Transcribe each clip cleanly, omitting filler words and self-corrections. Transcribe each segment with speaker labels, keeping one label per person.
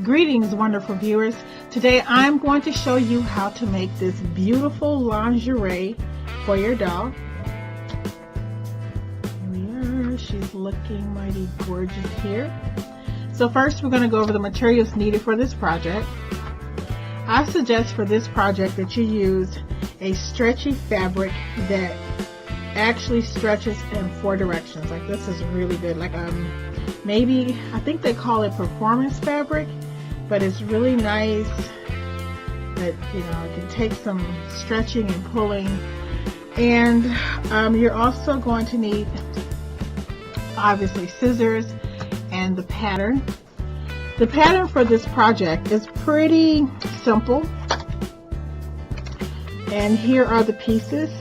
Speaker 1: Greetings, wonderful viewers. Today I'm going to show you how to make this beautiful lingerie for your doll. Here we are. She's looking mighty gorgeous here. So first we're going to go over the materials needed for this project. I suggest for this project that you use a stretchy fabric that actually stretches in 4 directions. Like this is really good. Like maybe, I think they call it performance fabric, but it's really nice that, you know, it can take some stretching and pulling. And you're also going to need, obviously, scissors and the pattern. The pattern for this project is pretty simple. And here are the pieces.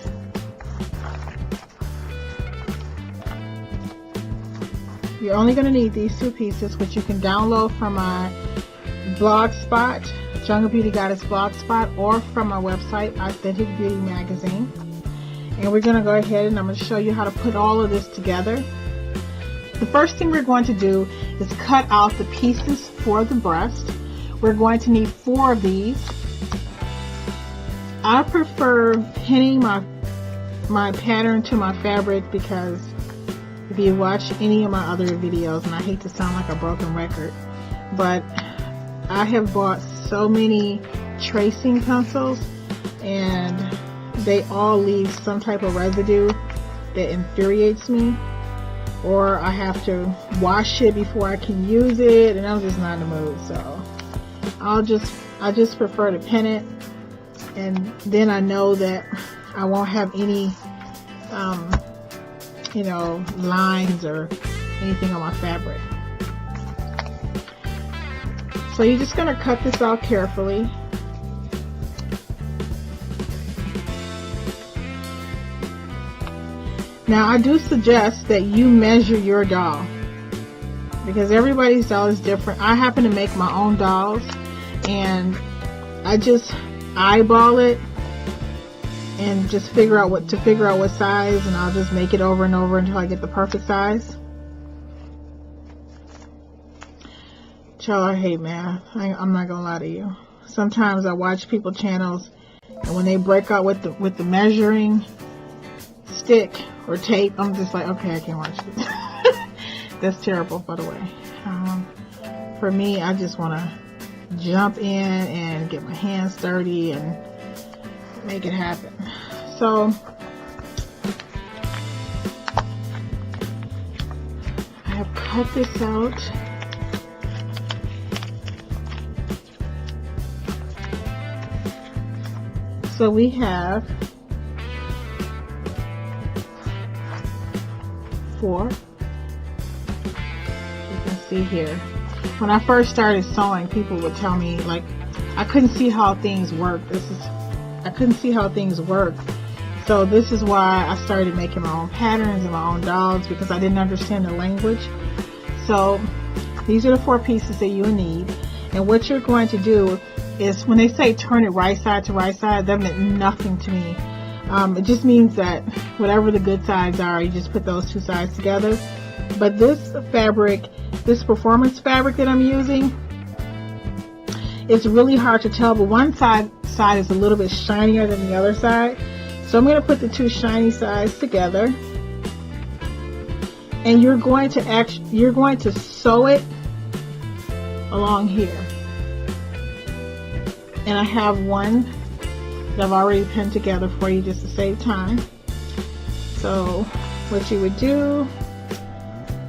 Speaker 1: You're only going to need these 2 pieces, which you can download from my blog spot, Jungle Beauty Goddess blog spot, or from my website, Authentic Beauty Magazine. And we're going to go ahead and I'm going to show you how to put all of this together. The first thing we're going to do is cut out the pieces for the breast. We're going to need 4 of these. I prefer pinning my pattern to my fabric because if you watch any of my other videos, and I hate to sound like a broken record, but I have bought so many tracing pencils and they all leave some type of residue that infuriates me, or I have to wash it before I can use it, and I'm just not in the mood. So I just prefer to pin it, and then I know that I won't have any you know, lines or anything on my fabric. So you're just going to cut this out carefully. Now I do suggest that you measure your doll because everybody's doll is different. I happen to make my own dolls and I just eyeball it and just figure out what size, and I'll just make it over and over until I get the perfect size. Child, I hate math. I'm not gonna lie to you. Sometimes I watch people channels, and when they break out with the measuring stick or tape, I'm just like, okay, I can't watch this. That's terrible, by the way. For me, I just want to jump in and get my hands dirty and make it happen. So I have cut this out. So we have 4. You can see here. When I first started sewing, people would tell me, like, I couldn't see how things work. I couldn't see how things work. So this is why I started making my own patterns and my own dolls, because I didn't understand the language. So these are the 4 pieces that you need. And what you're going to do is, when they say turn it right side to right side, that meant nothing to me. It just means that whatever the good sides are, you just put those 2 sides together. But this fabric, this performance fabric that I'm using, it's really hard to tell, but one side is a little bit shinier than the other side. So I'm going to put the 2 shiny sides together, and you're going to sew it along here. And I have one that I've already pinned together for you just to save time. So what you would do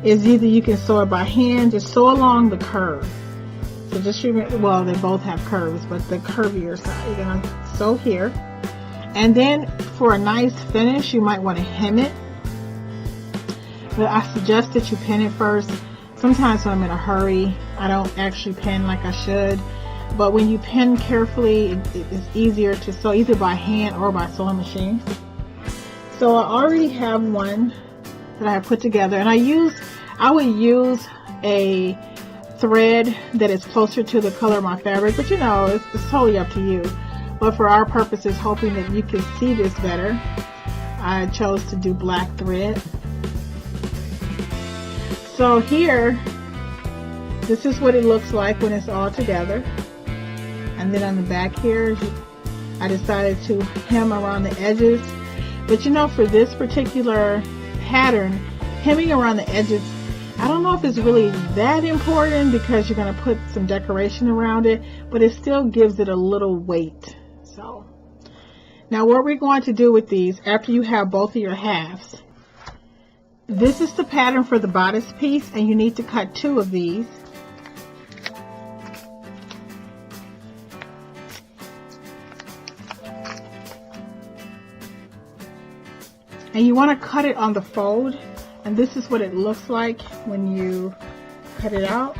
Speaker 1: is either you can sew it by hand, just sew along the curve. So just remember, well, they both have curves, but the curvier side, you're going to sew here. And then for a nice finish, you might want to hem it. But I suggest that you pin it first. Sometimes when I'm in a hurry, I don't actually pin like I should. But when you pin carefully, it's easier to sew either by hand or by sewing machine. So I already have one that I have put together, and I would use a thread that is closer to the color of my fabric, but you know, it's totally up to you. But for our purposes, hoping that you can see this better, I chose to do black thread. So here, this is what it looks like when it's all together. And then on the back here, I decided to hem around the edges. But you know, for this particular pattern, hemming around the edges, I don't know if it's really that important because you're going to put some decoration around it, but it still gives it a little weight. So now what we're going to do with these, after you have both of your halves, this is the pattern for the bodice piece, and you need to cut 2 of these. And you want to cut it on the fold, and this is what it looks like when you cut it out.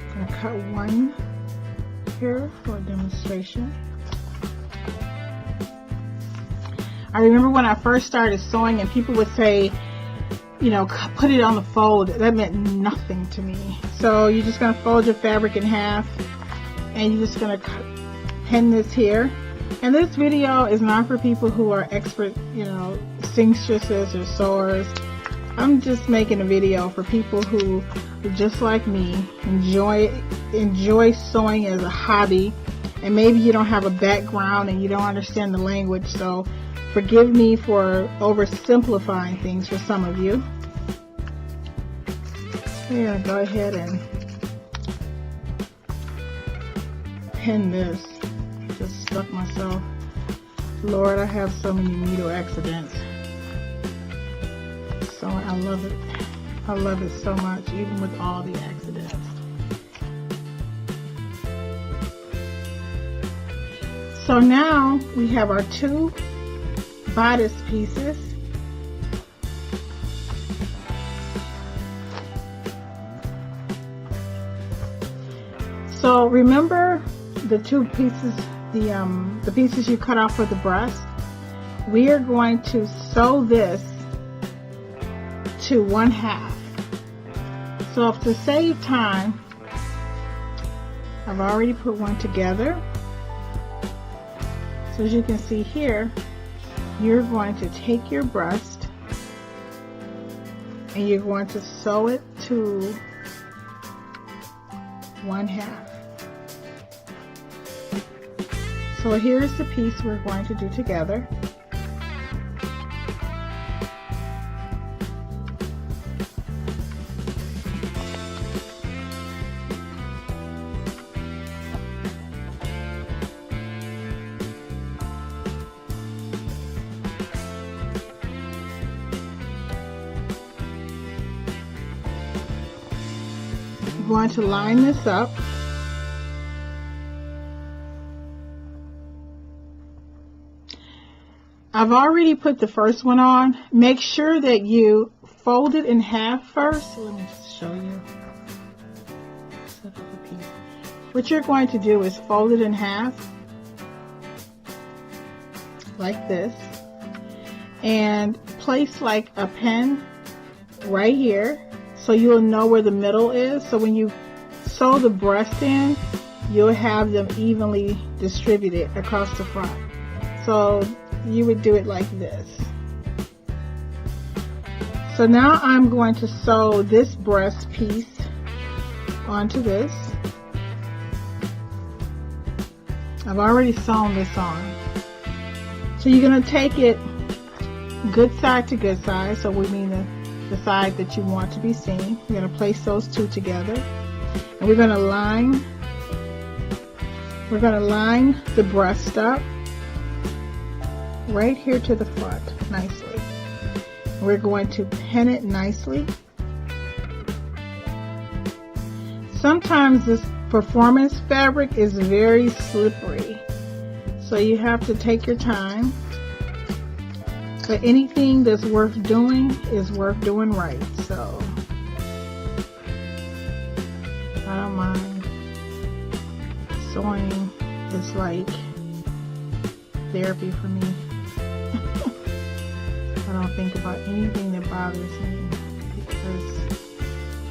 Speaker 1: I'm going to cut 1 here for a demonstration. I remember when I first started sewing and people would say, you know, put it on the fold. That meant nothing to me. So you're just going to fold your fabric in half, and you're just going to pin this here. And this video is not for people who are expert, you know, seamstresses or sewers. I'm just making a video for people who are just like me, enjoy sewing as a hobby, and maybe you don't have a background and you don't understand the language, so forgive me for oversimplifying things for some of you. Here, go ahead and pin this. Just stuck myself. Lord, I have so many needle accidents. So I love it. I love it so much, even with all the accidents. So now we have our 2 bodice pieces. So remember the 2 pieces, the pieces you cut off for the breast? We are going to sew this to 1/2. So to save time, I've already put one together. So as you can see here, you're going to take your breast and you're going to sew it to 1/2. So here's the piece we're going to do together. I'm going to line this up. I've already put the first one on. Make sure that you fold it in half first. Let me just show you. Set up a piece. What you're going to do is fold it in half like this and place like a pen right here so you'll know where the middle is. So when you sew the breast in, you'll have them evenly distributed across the front. So you would do it like this. So now I'm going to sew this breast piece onto this. I've already sewn this on. So you're going to take it good side to good side, so we mean the side that you want to be seen. You're going to place those 2 together, and we're going to line the breast up right here to the front nicely. We're going to pin it nicely. Sometimes this performance fabric is very slippery, so you have to take your time. But anything that's worth doing is worth doing right, so I don't mind. Sewing is like therapy for me. I don't think about anything that bothers me.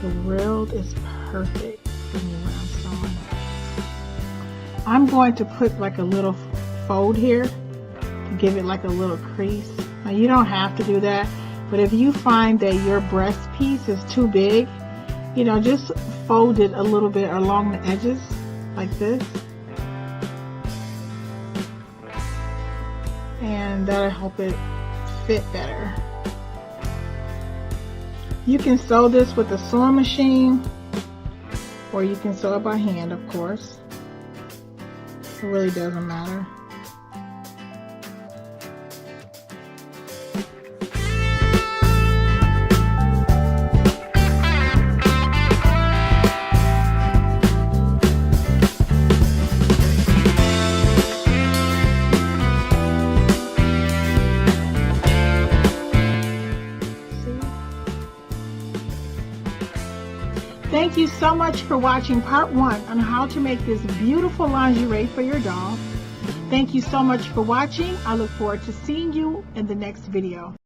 Speaker 1: The world is perfect for me when I'm sewing. I'm going to put like a little fold here to give it like a little crease. Now you don't have to do that, but if you find that your breast piece is too big, you know, just fold it a little bit along the edges like this. And that'll help it fit better. You can sew this with a sewing machine, or you can sew it by hand, of course. It really doesn't matter. Thank you so much for watching part 1 on how to make this beautiful lingerie for your doll. Thank you so much for watching. I look forward to seeing you in the next video.